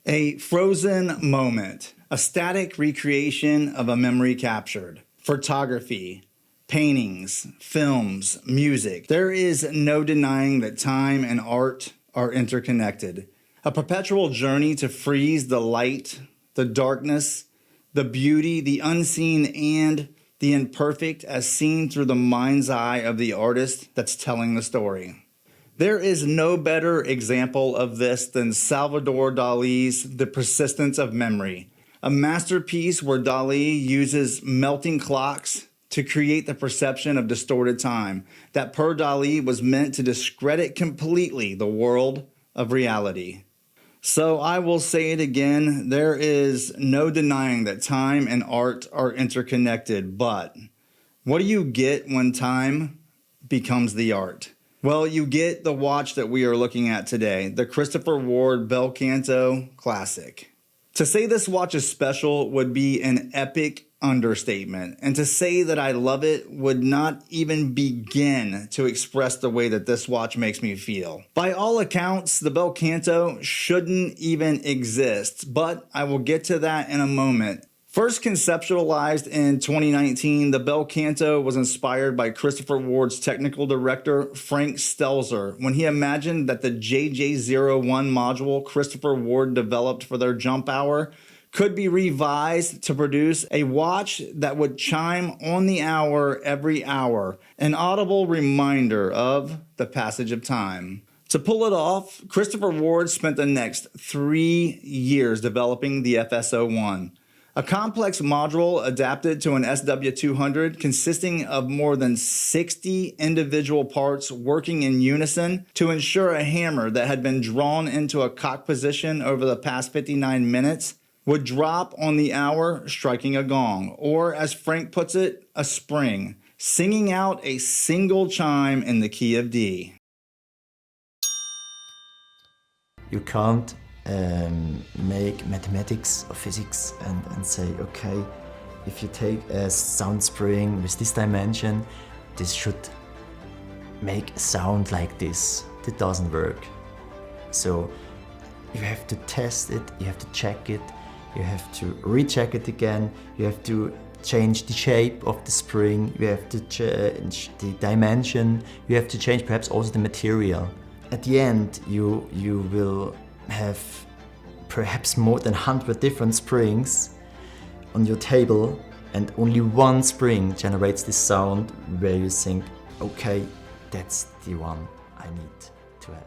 A frozen moment, a static recreation of a memory captured. Photography, paintings, films, music. There is no denying that time and art are interconnected. A perpetual journey to freeze the light, the darkness, the beauty, the unseen, and the imperfect as seen through the mind's eye of the artist that's telling the story. There is no better example of this than Salvador Dali's The Persistence of Memory, a masterpiece where Dali uses melting clocks to create the perception of distorted time that per Dali was meant to discredit completely the world of reality. So I will say it again, there is no denying that time and art are interconnected, but what do you get when time becomes the art? Well, you get the watch that we are looking at today, the Christopher Ward Bel Canto Classic. To say this watch is special would be an epic understatement, and to say that I love it would not even begin to express the way that this watch makes me feel. By all accounts, the Bel Canto shouldn't even exist, but I will get to that in a moment. First conceptualized in 2019, the Bel Canto was inspired by Christopher Ward's technical director, Frank Stelzer, when he imagined that the JJ01 module Christopher Ward developed for their jump hour could be revised to produce a watch that would chime on the hour every hour, an audible reminder of the passage of time. To pull it off, Christopher Ward spent the next 3 years developing the FS01. A complex module adapted to an SW200 consisting of more than 60 individual parts working in unison to ensure a hammer that had been drawn into a cock position over the past 59 minutes would drop on the hour, striking a gong, or as Frank puts it, a spring, singing out a single chime in the key of D. You can't make mathematics or physics and say, okay, if you take a sound spring with this dimension, this should make a sound like this. It doesn't work. So you have to test it, you have to check it, you have to recheck it again, you have to change the shape of the spring, you have to change the dimension, you have to change perhaps also the material. At the end, you will have perhaps more than 100 different springs on your table, and only one spring generates this sound where you think, okay, that's the one I need to have.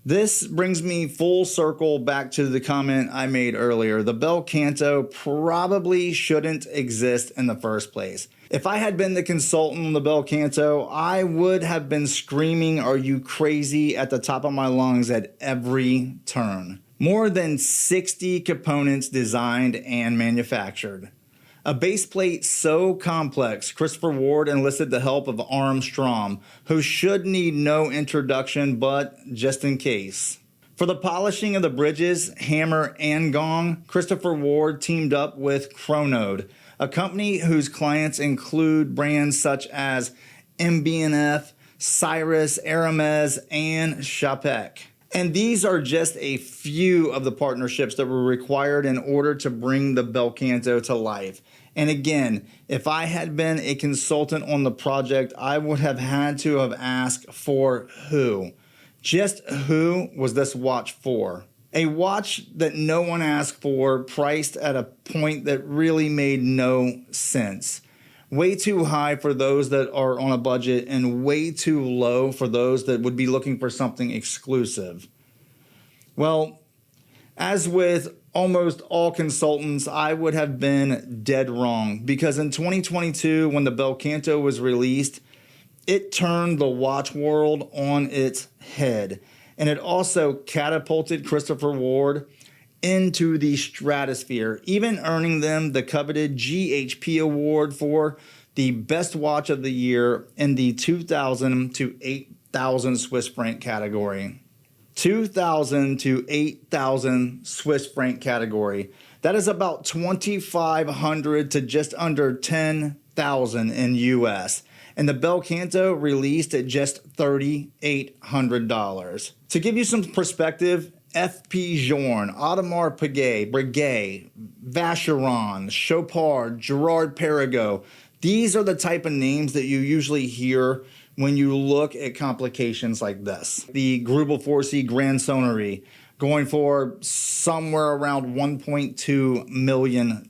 This brings me full circle back to the comment I made earlier. The Bel Canto probably shouldn't exist in the first place. If I had been the consultant on the Bel Canto, I would have been screaming, "Are you crazy?" at the top of my lungs at every turn. More than 60 components designed and manufactured. A base plate so complex, Christopher Ward enlisted the help of Armstrong, who should need no introduction, but just in case. For the polishing of the bridges, hammer, and gong, Christopher Ward teamed up with Chronode, a company whose clients include brands such as MB&F, Cyrus, Hermes, and Chapek. And these are just a few of the partnerships that were required in order to bring the Bel Canto to life. And again, if I had been a consultant on the project, I would have had to have asked for who. Just who was this watch for? A watch that no one asked for, priced at a point that really made no sense. Way too high for those that are on a budget and way too low for those that would be looking for something exclusive. Well, as with almost all consultants, I would have been dead wrong, because in 2022, when the Bel Canto was released, it turned the watch world on its head. And it also catapulted Christopher Ward into the stratosphere, even earning them the coveted GHP award for the best watch of the year in the 2,000 to 8,000 Swiss franc category. 2,000 to 8,000 Swiss franc category. That is about 2,500 to just under 10,000 in US. And the Bel Canto released at just $3,800. To give you some perspective, F.P. Journe, Audemars Breguet, Vacheron, Chopard, Gerard Perregaux. These are the type of names that you usually hear when you look at complications like this. The Grubel 4C Grand Sonnerie, going for somewhere around $1.2 million.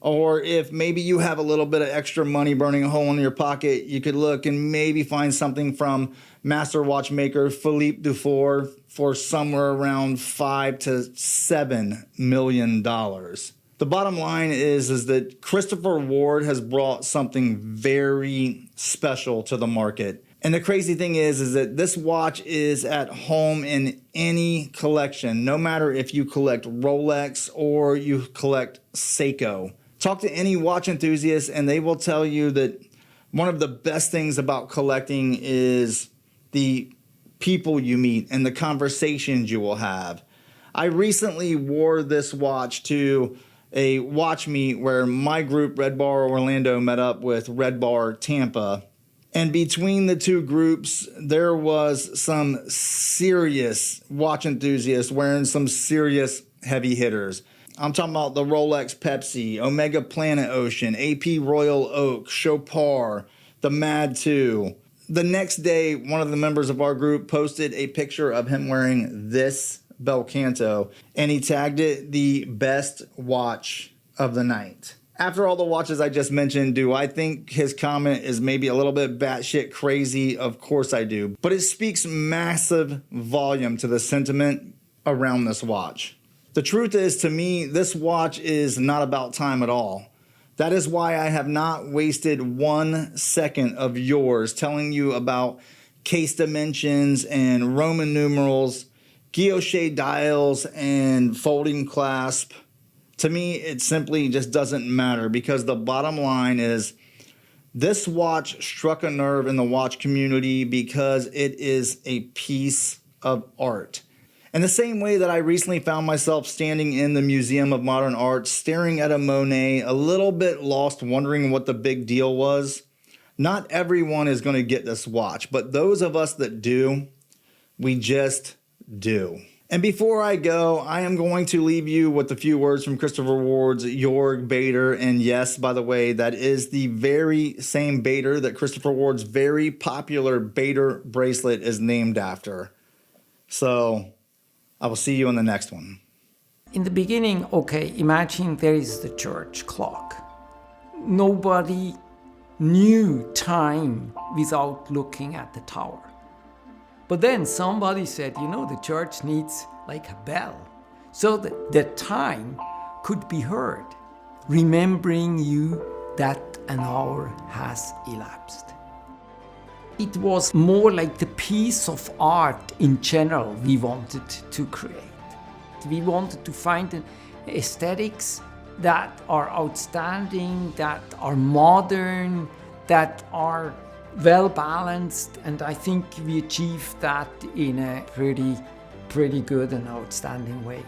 Or if maybe you have a little bit of extra money burning a hole in your pocket, you could look and maybe find something from master watchmaker Philippe Dufour for somewhere around $5 to $7 million. The bottom line is that Christopher Ward has brought something very special to the market. And the crazy thing is that this watch is at home in any collection, no matter if you collect Rolex or you collect Seiko. Talk to any watch enthusiast and they will tell you that one of the best things about collecting is the people you meet and the conversations you will have. I recently wore this watch to a watch meet where my group, Red Bar Orlando, met up with Red Bar Tampa. And between the two groups, there was some serious watch enthusiasts wearing some serious heavy hitters. I'm talking about the Rolex Pepsi, Omega Planet Ocean, AP Royal Oak, Chopard, the Mad 2. The next day, one of the members of our group posted a picture of him wearing this Bel Canto, and he tagged it the best watch of the night. After all the watches I just mentioned, do I think his comment is maybe a little bit batshit crazy? Of course I do. But it speaks massive volume to the sentiment around this watch. The truth is, to me, this watch is not about time at all. That is why I have not wasted 1 second of yours telling you about case dimensions and Roman numerals, guilloche dials, and folding clasp. To me, it simply just doesn't matter because the bottom line is this watch struck a nerve in the watch community because it is a piece of art. In the same way that I recently found myself standing in the Museum of Modern Art, staring at a Monet, a little bit lost, wondering what the big deal was. Not everyone is going to get this watch, but those of us that do, we just do. And before I go, I am going to leave you with a few words from Christopher Ward's Jorg Bader. And yes, by the way, that is the very same Bader that Christopher Ward's very popular Bader bracelet is named after. So I will see you in the next one. In the beginning, okay, imagine there is the church clock. Nobody knew time without looking at the tower. But then somebody said, you know, the church needs like a bell so that the time could be heard, remembering you that an hour has elapsed. It was more like the piece of art in general we wanted to create. We wanted to find aesthetics that are outstanding, that are modern, that are well balanced, and I think we achieved that in a pretty good and outstanding way.